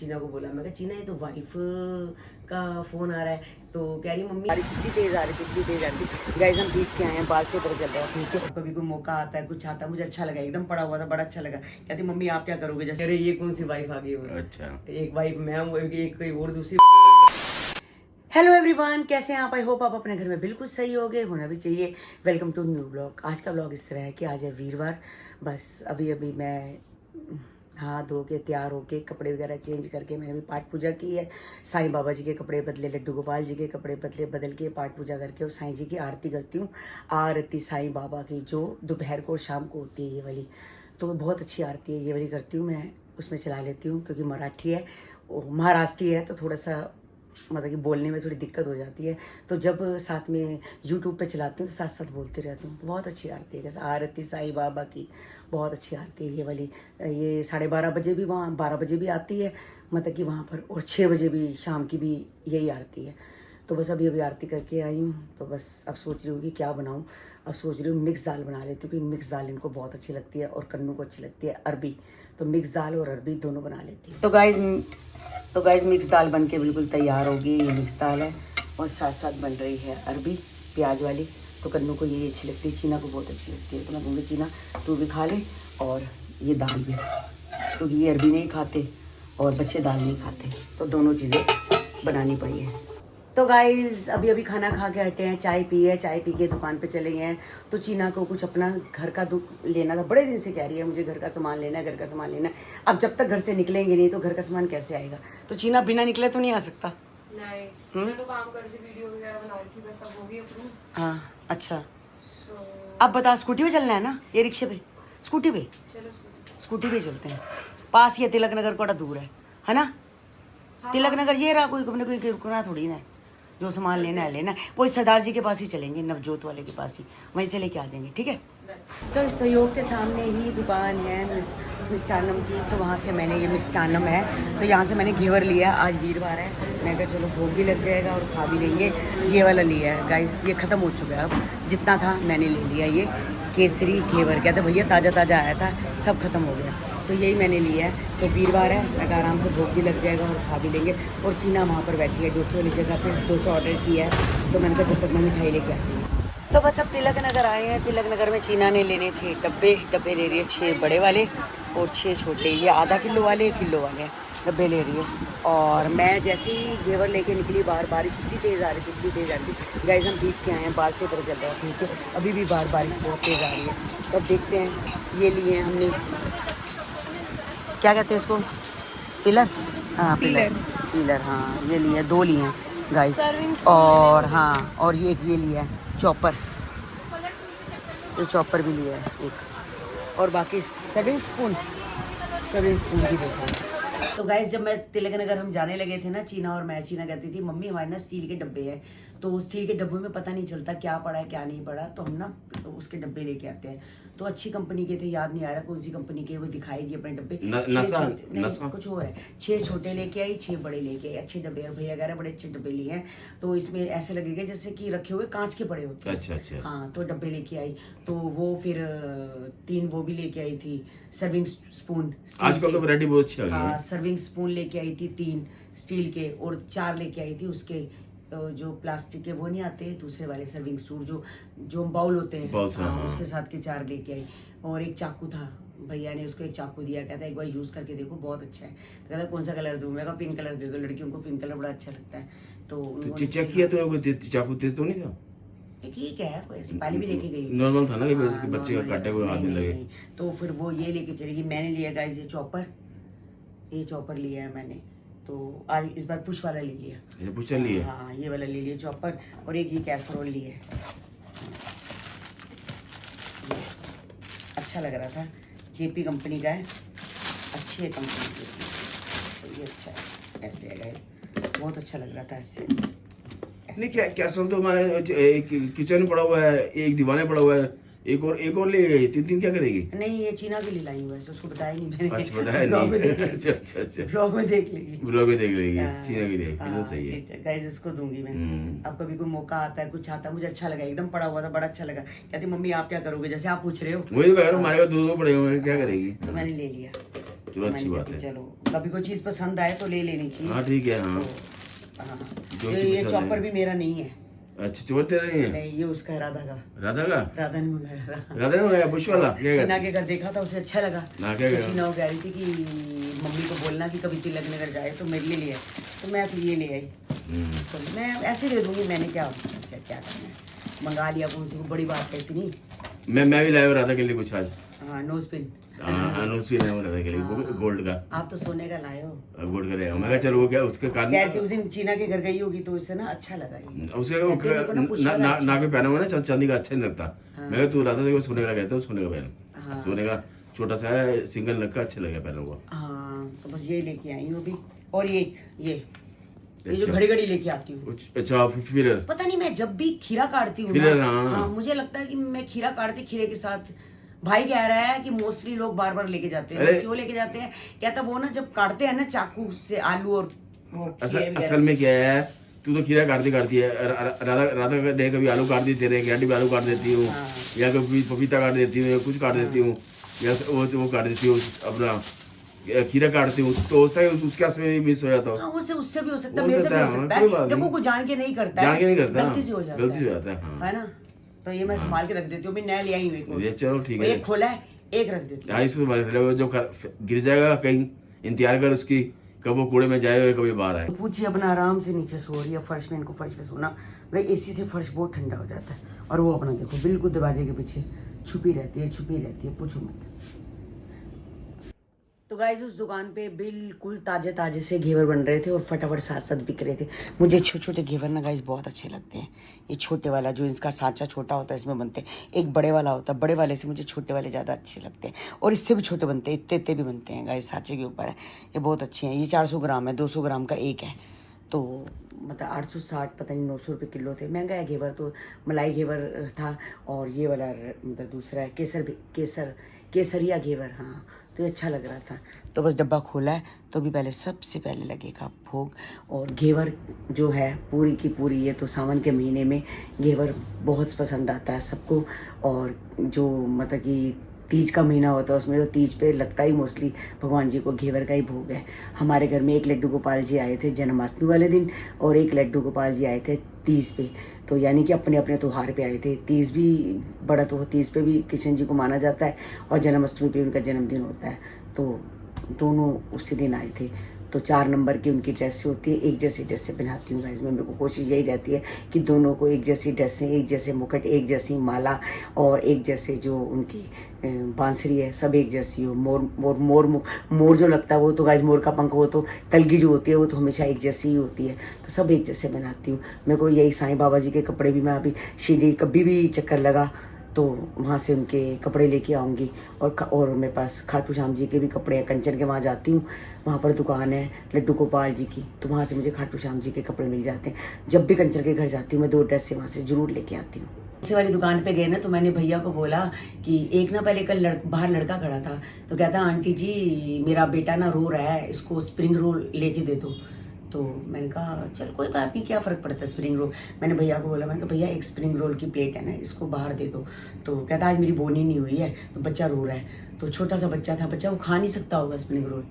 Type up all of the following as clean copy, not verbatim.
चीना को बोला, मैं कहा चीना ये तो वाइफ का फोन आ रहा है। तो कह रही मम्मी बारिश इतनी तेज आ रही थी, इतनी तेज आ रही थी। गाइस हम भीग के आए हैं, बाल से ऊपर चल रहा है। ठीक है, कभी कोई मौका आता है, कुछ आता है, मुझे अच्छा लगा, एकदम पड़ा हुआ था, बड़ा अच्छा लगा। कहती मम्मी आप क्या करोगे, जैसे अरे ये कौन सी वाइफ आ गई। अच्छा, एक वाइफ मैं हूँ, एक कोई और दूसरी। हेलो एवरीवन, कैसे हैं आप? आई होप आप अपने घर में बिल्कुल सही होगे, होना भी चाहिए। Welcome to new blog. आज का ब्लॉग इस तरह है कि आज है वीरवार। बस अभी मैं हाथ धो के तैयार होके कपड़े वगैरह चेंज करके मैंने भी पाठ पूजा की है। साईं बाबा जी के कपड़े बदले, लड्डू गोपाल जी के कपड़े बदल के पाठ पूजा करके और साईं जी की आरती करती हूँ। आरती साईं बाबा की जो दोपहर को और शाम को होती है ये वाली, तो बहुत अच्छी आरती है ये वाली करती हूँ मैं। उसमें चला लेती हूँ क्योंकि मराठी है, महाराष्ट्री है, तो थोड़ा सा मतलब कि बोलने में थोड़ी दिक्कत हो जाती है। तो जब साथ में यूट्यूब पे चलाती हूँ तो साथ साथ बोलती रहती हूँ। बहुत अच्छी आरती है, जैसे आरती साईं बाबा की बहुत अच्छी आरती है ये वाली। ये 12:30 बजे भी, वहाँ 12 बजे भी आती है मतलब कि वहाँ पर, और 6 बजे भी शाम की भी यही आरती है। तो बस अभी आरती करके आई हूँ, तो बस अब सोच रही हूँ कि क्या बनाऊँ। अब सोच रही हूँ मिक्स दाल बना लेती हूँ, क्योंकि मिक्स दाल इनको बहुत अच्छी लगती है और कन्नू को अच्छी लगती है अरबी। तो मिक्स दाल और अरबी दोनों बना लेती हूँ। तो गाइज मिक्स दाल बन के बिल्कुल तैयार होगी। ये मिक्स दाल है और साथ साथ बन रही है अरबी प्याज वाली। तो कन्नू को ये अच्छी लगती है, चीना को बहुत अच्छी लगती है। तो मैं कहूँगी चीना तू भी खा ले और ये दाल भी, क्योंकि ये अरबी नहीं खाते और बच्चे दाल नहीं खाते, तो दोनों चीज़ें बनानी पड़ी है। तो गाइज अभी खाना खा के हटे हैं, चाय पी है, चाय पी के दुकान पे चले गए हैं। तो चीना को कुछ अपना घर का लेना था, बड़े दिन से कह रही है मुझे घर का सामान लेना है, घर का सामान लेना है। अब जब तक घर से निकलेंगे नहीं तो घर का सामान कैसे आएगा। तो चीना बिना निकले तो नहीं आ सकता। नहीं, मैं तो काम कर रही थी, वीडियो वगैरह बना रही थी, बस अब हो गई अप्रूव। हाँ अच्छा, अब बता स्कूटी पे चलना है ना, ये रिक्शे पे? स्कूटी पे चलो, स्कूटी पे चलते हैं। पास ही है, तिलक नगर बड़ा दूर है ना? हाँ, तिलक नगर ये रहा, कोई रुकना थोड़ी ना है। जो सामान लेना है लेना है। वो सरदार जी के पास ही चलेंगे, नवजोत वाले के पास ही, वहीं से लेके आ जाएंगे, ठीक है? तो इस सहयोग के सामने ही दुकान है मिष्टान्नम की, तो वहाँ से मैंने ये मिष्टान्नम है, तो यहाँ से मैंने घेवर लिया। आज वीरवार है, मैं कहा चलो भोग भी लग जाएगा और खा भी लेंगे। ये वाला लिया है गाइस, ये ख़त्म हो चुका है, अब जितना था मैंने ले लिया। ये केसरी घेवर, कहते भैया ताज़ा ताज़ा आया था, सब खत्म हो गया, तो यही मैंने लिया है। तो वीरवार है, मैं आराम से भोग भी लग जाएगा और खा भी लेंगे। और चीना वहाँ पर बैठी है डोसे वाली जगह पे, डोसा ऑर्डर किया है, तो मैंने कहा जब तक मैं मिठाई लेके आती हूँ। तो बस अब तिलक नगर आए हैं। तिलक नगर में चीना ने लेने थे डब्बे ले रही है, 6 बड़े वाले और 6 छोटे, ये आधा किलो वाले, 1 किलो वाले डब्बे ले रही है। और मैं जैसे ही घेवर लेके निकली बाहर, बारिश इतनी तेज़ आ रही थी, इतनी तेज़ आ रही थी। गाइस हम भीग के आए हैं, बाल से ऊपर चल रहा है। ठीक है, अभी भी बाहर बारिश बहुत तेज़ आ रही है। तो अब देखते हैं, ये लिए हैं हमने, क्या कहते हैं इसको, पिलर? हाँ पिलर, हाँ ये लिए, 2 लिए हैं गाइस। और हाँ, और ये लिया है चॉपर, ये चॉपर भी लिया है एक, और बाकी सर्विंग स्पून भी देखा है। तो गाइस जब मैं तिलक नगर हम जाने लगे थे ना, चीना और मैं, चीना कहती थी मम्मी हमारे ना स्टील के डब्बे हैं, तो उस स्टील के डब्बे में पता नहीं चलता क्या पड़ा है क्या नहीं पड़ा, तो हम ना उसके डब्बे लेके आते हैं। तो अच्छी कंपनी के थे, याद नहीं आ रहा कौन सी कंपनी के, वो दिखाएगी अपने डब्बे। नहीं कुछ और है, 6 छोटे लेके आई, 6 बड़े लेके आई, अच्छे डब्बे। और भैया कह रहे बड़े अच्छे डब्बे लिए हैं, तो इसमें ऐसे लगेगा जैसे कि रखे हुए कांच के बड़े होते हैं। अच्छा। हाँ, तो डब्बे लेके आई, तो वो फिर 3 वो भी लेके आई थी, सर्विंग स्पून। आजकल तो वैरायटी बहुत अच्छी आ गई है। हाँ, सर्विंग स्पून लेके आई थी 3 स्टील के, और 4 लेके आई थी उसके जो प्लास्टिक के वो नहीं आते दूसरे वाले सर्विंग स्पून, जो बाउल होते हैं, हाँ, उसके साथ के 4 लेके आई। और एक चाकू था, भैया ने उसको एक चाकू दिया, कहता है एक बार यूज़ करके देखो बहुत अच्छा है। तो कहता कौन सा कलर दूँ, मैं कहा पिंक कलर दे दो, लड़कियों को पिंक कलर बड़ा अच्छा लगता है। तो चेक किया तो चाकू तेज तो नहीं था? ठीक है, कोई ऐसी पहले भी लेके गई, नॉर्मल था ना कि बच्चे का काटे हुए हाथ में लगे। तो फिर वो ये लेके चलेगी। मैंने लिया गाइस ये चॉपर लिया है मैंने, तो आज इस बार पुश वाला ले लिया। ये पुश लिया? हाँ, ये वाला ले लिया चॉपर, और एक ये कैसरोल लिए, अच्छा लग रहा था, जेपी कंपनी का है, अच्छी है कंपनी की, तो ये अच्छा है, ऐसे है गाइस, बहुत अच्छा लग रहा था इससे। नहीं क्या तो हमारे किचन पड़ा हुआ है, एक दीवाने पड़ा हुआ है, एक और ले गई, 3 क्या करेगी? नहीं, ये चीना के लिए लाई हुआ है, उसको बताया नहीं मैंने। अच्छा, बताया नहीं। अच्छा ब्लॉग में देख लेगी, चीना के लिए, तो सही है गाइस, इसको दूंगी मैं। अब कभी कोई मौका आता है, कुछ आता है, मुझे अच्छा लगा, एकदम पड़ा हुआ था, बड़ा अच्छा लगा। कहती मम्मी आप क्या करोगे, जैसे आप पूछ रहे हो, वही तो कह रहा हूं, हमारे 2 पड़े हुए हैं, क्या करेगी? तो मैंने ले लिया, चलो अच्छी बात है, चलो कभी कोई चीज पसंद आए तो ले लेनी चाहिए। हाँ ठीक है। हाँ हाँ। जो ये चीज़ चॉपर भी मेरा नहीं है। अच्छा चोर तेरा नहीं है? नहीं, ये उसका है, राधा का। राधा का? राधा ने मंगाया था। राधा ने मंगाया बुश वाला? शीना के घर देखा था, उसे अच्छा लगा। ना क्या तो शीना वो कह रही थी कि मम्मी को बोलना कि कभी तिलक नगर जाए तो मेरे लिए ले आए, तो मैं फिर ये ले आई। तो मैं ऐसे दे दूंगी, मैंने क्या करना है, मंगा लिया, कौन सी बड़ी बात है इतनी। मैं भी लाया हूँ राधा के लिए कुछ आज। हाँ, नोज पिन। हाँ नोज पिन है राधा के लिए, गोल्ड का। आप तो सोने का लाए हो। गोल्ड का लाया हूँ। मैं कहा चलो वो क्या उसके कान कह रही थी उस दिन चीना के घर गई होगी तो इससे ना अच्छा लगा ये। उसके नाक में पहना हुआ ना चांदी का, अच्छा नहीं लगता। मैं कहा तू राधा देखो सोने का कहता है, सोने का पहन। सोने का छोटा सा है, सिंगल नग का, अच्छा लगा पहना हुआ। हाँ तो बस ये लेके आई हूँ अभी। और ये जो घड़ी घड़ी लेके आती हूँ। अच्छा फिलर। पता नहीं, मैं जब भी खीरा काटती हूँ फिलर, ना, हाँ। हाँ मुझे लगता है कि मैं खीरा काटती, खीरे के साथ भाई कह रहा है कि मोस्टली लोग बार बार लेके जाते हैं। क्यों लेके जाते हैं? कहता वो ना जब काटते हैं ना चाकू से आलू और वो असल में क्या है, तू तो खीरा काटती है। राधा ने कभी आलू काट देते रहे, भी आलू काट देती हूँ, या कभी पपीता काट देती हूँ, या कुछ काट देती हूँ, या वो काट देती हूँ, अपना खीरा काटती हूँ, तो होता है उसके से मिस हो जाता है। उससे भी हो सकता है, मेरे से भी हो सकता है। देखो कोई जान के नहीं करता है, गलती से हो जाता है ना। तो ये मैं संभाल के रख देती हूँ, नया ले आई हूँ एक। चलो ठीक है, एक खोला है, एक रख देती हूँ। इसको जो गिर जाएगा कहीं, इंतजार कर उसकी, कब वो कूड़े में जाए कभी बाहर आए। पूछिए अपना आराम से नीचे सो रही है फर्श में, इनको फर्श पे सोना भाई, एसी से फर्श बहुत ठंडा हो जाता है। और वो अपना देखो बिल्कुल दरवाजे के पीछे छुपी रहती है, पूछो मत। तो गाइस उस दुकान पे बिल्कुल ताजे ताजे से घेवर बन रहे थे और फटाफट साथ साथ बिक रहे थे। मुझे छोटे छोटे घेवर ना गाइस बहुत अच्छे लगते हैं। ये छोटे वाला जो इसका सांचा छोटा होता है इसमें बनते हैं, एक बड़े वाला होता है, बड़े वाले से मुझे छोटे वाले ज़्यादा अच्छे लगते हैं। और इससे भी छोटे बनते हैं, इतने भी बनते हैं गाइस, सांचे के ऊपर है। ये बहुत अच्छे हैं। ये 400 ग्राम है, 200 ग्राम का एक है, तो मतलब 860 पता नहीं 900 रुपये किलो थे। महंगा है घेवर तो। मलाई घेवर था और ये वाला मतलब दूसरा है केसरिया घेवर। हाँ तो अच्छा लग रहा था, तो बस डब्बा खोला है। तो अभी पहले सबसे पहले लगेगा भोग। और घेवर जो है पूरी की पूरी, ये तो सावन के महीने में घेवर बहुत पसंद आता है सबको। और जो मतलब कि तीज का महीना होता है उसमें तो तीज पे लगता ही मोस्टली भगवान जी को घेवर का ही भोग है। हमारे घर में एक लड्डू गोपाल जी आए थे जन्माष्टमी वाले दिन, और एक लड्डू गोपाल जी आए थे तीज पे। तो यानी कि अपने अपने त्योहार पे आए थे। तीज भी बड़ा तो तीज पे भी कृष्ण जी को माना जाता है, और जन्माष्टमी पे उनका जन्मदिन होता है, तो दोनों उसी दिन आए थे। तो 4 नंबर की उनकी ड्रेस होती है, एक जैसी ड्रेसें पहनाती हूँ गाइस मैं। मेरे को कोशिश यही रहती है कि दोनों को एक जैसी ड्रेसें, एक जैसे मुकुट, एक जैसी माला, और एक जैसे जो उनकी बांसुरी है सब एक जैसी हो। मोर जो लगता है वो तो गाइस मोर का पंख, वो तो कलगी जो होती है वो तो हमेशा एक जैसी ही होती है। तो सब एक जैसे बनाती हूँ। मेरे को यही साईं बाबा जी के कपड़े भी, मैं अभी शिरडी कभी भी चक्कर लगा तो वहाँ से उनके कपड़े लेके आऊँगी। और मेरे पास खाटू श्याम जी के भी कपड़े हैं, कंचन के वहाँ जाती हूँ, वहाँ पर दुकान है लड्डू गोपाल जी की, तो वहाँ से मुझे खाटू श्याम जी के कपड़े मिल जाते हैं। जब भी कंचन के घर जाती हूँ मैं 2 ड्रेस से वहाँ से ज़रूर लेके आती हूँ। ऐसे वाली दुकान पे गए ना तो मैंने भैया को बोला कि एक ना पहले कल बाहर लड़का खड़ा था, तो कहता आंटी जी मेरा बेटा ना रो रहा है, इसको स्प्रिंग रोल लेके दे दो। तो मैंने कहा चल कोई बात नहीं, क्या फ़र्क पड़ता है स्प्रिंग रोल। मैंने भैया को बोला, मैंने कहा भैया एक स्प्रिंग रोल की प्लेट है ना, इसको बाहर दे दो। तो कहता आज मेरी बोनी नहीं हुई है तो बच्चा रो रहा है। तो छोटा सा बच्चा था, बच्चा वो खा नहीं सकता होगा स्प्रिंग रोल,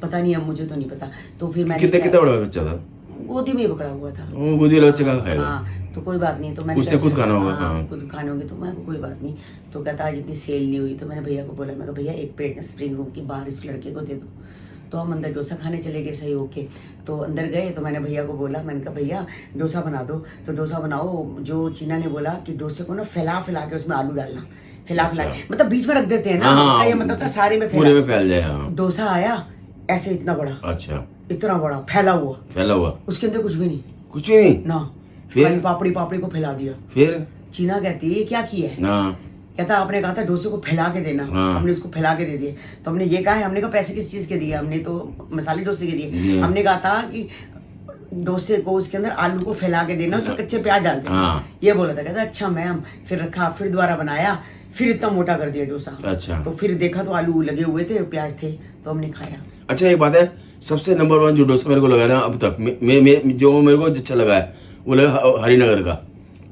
पता नहीं, अब मुझे तो नहीं पता। तो फिर मैंने कितना बड़ा बच्चा था? गोदी में पकड़ा हुआ था। गोदी वाला बच्चा कहाँ खाएगा? हाँ तो कोई बात नहीं, तो मैंने उसने खुद खाना होगा। खुद खाने होंगे, तो मैं कोई बात नहीं। तो कहता आज इतनी सेल नहीं हुई, तो मैंने भैया को बोला, मैं कहा भैया एक प्लेट स्प्रिंग रोल की बाहर इस लड़के को दे दो। तो हम अंदर डोसा खाने चले गए सही होके। तो अंदर गए तो मैंने भैया को बोला, मैंने कहा भैया डोसा बना दो। तो डोसा बनाओ, जो चीना ने बोला कि डोसे को ना फैला के उसमें आलू डालना, फैला मतलब बीच में रख देते हैं ना, उसका ये मतलब था सारे में फैल जाए। डोसा आया ऐसे इतना बड़ा, अच्छा इतना बड़ा फैला हुआ, उसके अंदर कुछ भी नहीं ना, फिर पापड़ी को फैला दिया। फिर चीना कहती है क्या किया है? कहता आपने कहा था डोसे को फैला के देना, हमने उसको फैला के दे दिए। तो हमने ये कहा है, हमने कहा पैसे किस चीज के दिए, हमने तो मसाले डोसे के दिए। हमने कहा था कि डोसे को उसके अंदर आलू को फैला के देना, उसमें कच्चे प्याज डाल देना, ये बोला था। कहता अच्छा मैम, फिर रखा, फिर दोबारा बनाया, फिर इतना मोटा कर दिया डोसा। अच्छा। तो फिर देखा तो आलू लगे हुए थे, प्याज थे, तो हमने खाया। अच्छा एक बात है, सबसे नंबर 1 जो डोसा मेरे को लगा ना अब तक, जो मेरे को अच्छा लगा है वो लगा हरिनगर का।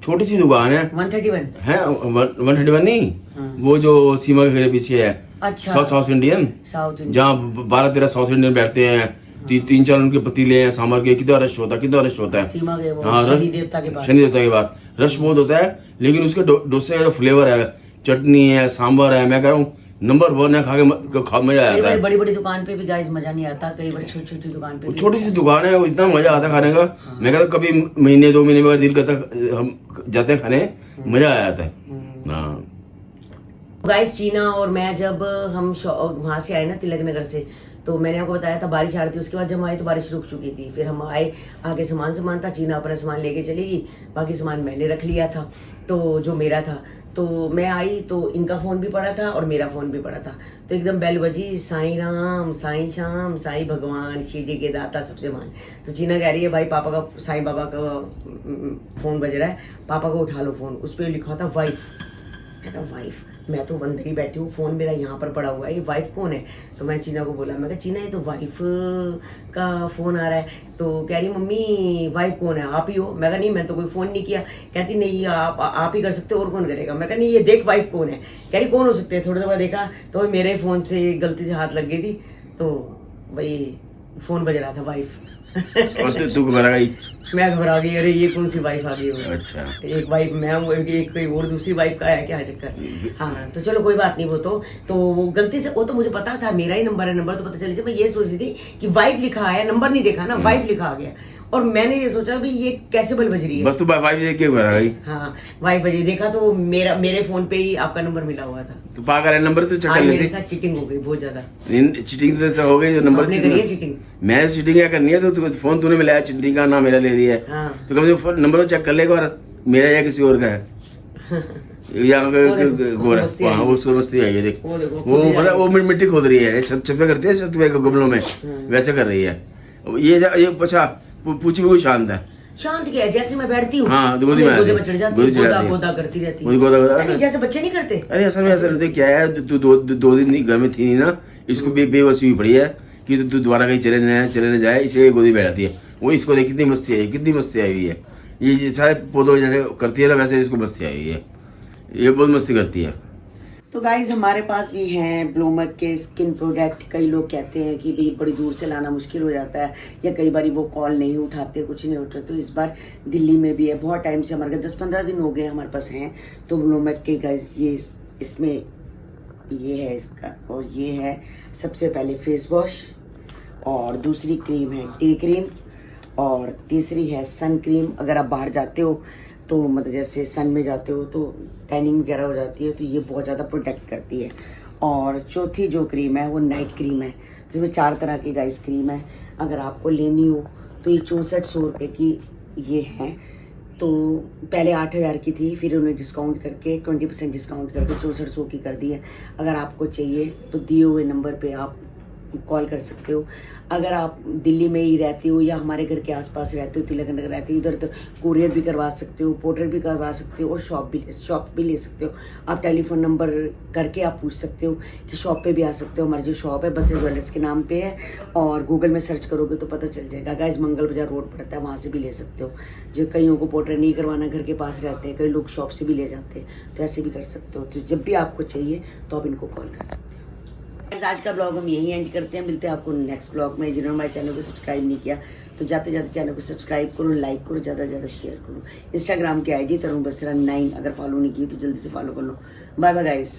छोटी सी दुकान है, 131 है, 131 नहीं, वो जो सीमा के घर पीछे है। अच्छा। South Indian, south Indian. जहाँ 12-13 साउथ इंडियन बैठते हैं, 3-4 उनके पतीले हैं सांभर के, कितना रश होता है। सीमा के वो हाँ, शनि देवता के पास। शनि देवता के बाद रश बहुत होता है, लेकिन उसके डोसे का जो फ्लेवर है, चटनी है, सांभर है, मैं कह रहा हूँ नंबर 1 है। खा के मजा कई आता बार है। बड़ी बड़ी दुकान पे भी गाइस मजा नहीं आता, कई बार छोटी छोटी दुकान पे भी छोटी सी दुकान है, वो इतना मजा आता है खाने का। मैं कहता हूँ कभी महीने 2 महीने में दिल करता है, हम जाते हैं खाने, मजा आ जाता है। हाँ गाइस चीना और मैं जब हम वहां से आए ना तिलक नगर से, तो मैंने आपको बताया था बारिश आ रही थी। उसके बाद जब हम आए तो बारिश रुक चुकी थी। फिर हम आए, आगे सामान था, चीना अपना सामान लेके चली गई, बाकी सामान मैंने रख लिया था, तो जो मेरा था। तो मैं आई तो इनका फोन भी पड़ा था और मेरा फोन भी पड़ा था। तो एकदम बेल बजी, साईं राम, साईं श्याम, साईं भगवान, शिरडी के दाता सबसे मान। तो चीना कह रही है भाई पापा का, साईं बाबा का फोन बज रहा है, पापा को उठा लो फोन। उस पर लिखा था वाइफ। मैं कहा वाइफ, मैं तो अंदर ही बैठी हूँ, फोन मेरा यहाँ पर पड़ा हुआ है, ये वाइफ कौन है? तो मैं चीना को बोला, मैं कहा चीना ये तो वाइफ का फोन आ रहा है। तो कह रही मम्मी वाइफ कौन है, आप ही हो? मैं कहा नहीं, मैं तो कोई फोन नहीं किया। कहती नहीं आप ही कर सकते हो, और कौन करेगा? मैं कहा नहीं, ये देख वाइफ कौन है। कह रही कौन हो सकते हैं? थोड़ी देर बाद देखा तो मेरे फोन से गलती से हाथ लग गई थी, तो भाई फोन बज रहा था वाइफ। और तू घबरा गई? मैं घबरा गई, अरे ये कौन सी वाइफ आ गई हो? अच्छा, एक वाइफ मैं हूँ, एक कोई और दूसरी वाइफ का है क्या चक्कर? हाँ तो चलो कोई बात नहीं। वो तो वो गलती से, वो तो मुझे पता था मेरा ही नंबर है, नंबर तो पता चली थी। मैं ये सोच रही थी कि वाइफ लिखा है, नंबर नहीं देखा ना, वाइफ लिखा आ गया। और मैंने ये सोचा भी ये कैसे बल बज रही है। बस तू वाइफ देख के घबरा गई? हाँ वाइफ बजी, देखा तो मेरे फोन पे ही आपका नंबर मिला हुआ था। तो पागल है, नंबर तो चेक कर आज मेरे लेती। साथ चीटिंग हो गई बहुत ज्यादा। चीटिंग तो हो गई, जो नंबर आपने करी है चीटिंग? मैं चीटिंग क्या करनी है? तो फोन तूने मिलाया, चीटिंग का नाम मेरा ले दिया है। हाँ। तो कम से कम नंबर तो चेक कर ले, और मेरा या किसी और का है। यहाँ वो मस्ती आई है, देख वो मिट्टी खोद रही है, छत पे करती है, छत पे गमलों में वैसे कर रही है। ये पछा पूछी भी कोई शांत है। शांत क्या है, जैसे मैं बैठती हूँ हाँ, गोदी में चढ़ जाती है, गोदा करती रहती है। गोदा जैसे बच्चे नहीं करते। अरे असल में ऐसा रहता क्या है, तू 2 दिन घर में थी ना, इसको बेबसी हुई पड़ी है कि तू दोबारा कहीं चले न जाए, इसलिए गोदी बैठ जाती है। वो इसको देख कितनी मस्ती आई हुई है। ये सारे पौधों जैसे करती है ना, वैसे इसको मस्ती आई हुई है, ये बहुत मस्ती करती है। तो गाइज हमारे पास भी हैं ब्लूमक के स्किन प्रोडक्ट। कई लोग कहते हैं कि भाई बड़ी दूर से लाना मुश्किल हो जाता है, या कई बार वो कॉल नहीं उठाते, कुछ नहीं उठाते। तो इस बार दिल्ली में भी है, बहुत टाइम से हमारे 10-15 दिन हो गए हमारे पास हैं। तो ब्लूमक के गाइज ये इसमें ये है इसका, और ये है सबसे पहले फेस वॉश, और दूसरी क्रीम है डे क्रीम, और तीसरी है सन क्रीम। अगर आप बाहर जाते हो तो मतलब जैसे सन में जाते हो तो टैनिंग वगैरह हो जाती है, तो ये बहुत ज़्यादा प्रोटेक्ट करती है। और चौथी जो क्रीम है वो नाइट क्रीम है, जिसमें 4 तरह की गाइस क्रीम है। अगर आपको लेनी हो तो ये 6400 रुपये की ये है। तो पहले 8000 की थी, फिर उन्हें डिस्काउंट करके 20% डिस्काउंट करके 6400 की कर दी है। अगर आपको चाहिए तो दिए हुए नंबर पे आप कॉल कर सकते हो। अगर आप दिल्ली में ही रहते हो या हमारे घर के आसपास रहते हो, तिलक नगर रहते हो, उधर तो कुरियर भी करवा सकते हो, पोर्टर भी करवा सकते हो, और शॉप भी ले सकते हो। आप टेलीफोन नंबर करके आप पूछ सकते हो कि शॉप पे भी आ सकते हो। हमारी जो शॉप है बसे ज्वेलर्स के नाम पे है, और गूगल में सर्च करोगे तो पता चल जाएगा। गाइस मंगल बाजार रोड पड़ता है, वहाँ से भी ले सकते हो। जो कईयों को पोर्टर नहीं करवाना, घर के पास रहते हैं, कई लोग शॉप से भी ले जाते हैं, तो ऐसे भी कर सकते हो। तो जब भी आपको चाहिए तो आप इनको कॉल कर सकते हो। आज का ब्लॉग हम यही एंड करते हैं, मिलते हैं आपको नेक्स्ट ब्लॉग में। जिन्होंने हमारे चैनल को सब्सक्राइब नहीं किया तो जाते जाते चैनल को सब्सक्राइब करो, लाइक करो, ज़्यादा से ज़्यादा शेयर करो। इंस्टाग्राम की आईडी तरुण बसरा 9 अगर फॉलो नहीं की तो जल्दी से फॉलो कर लो। Bye bye guys.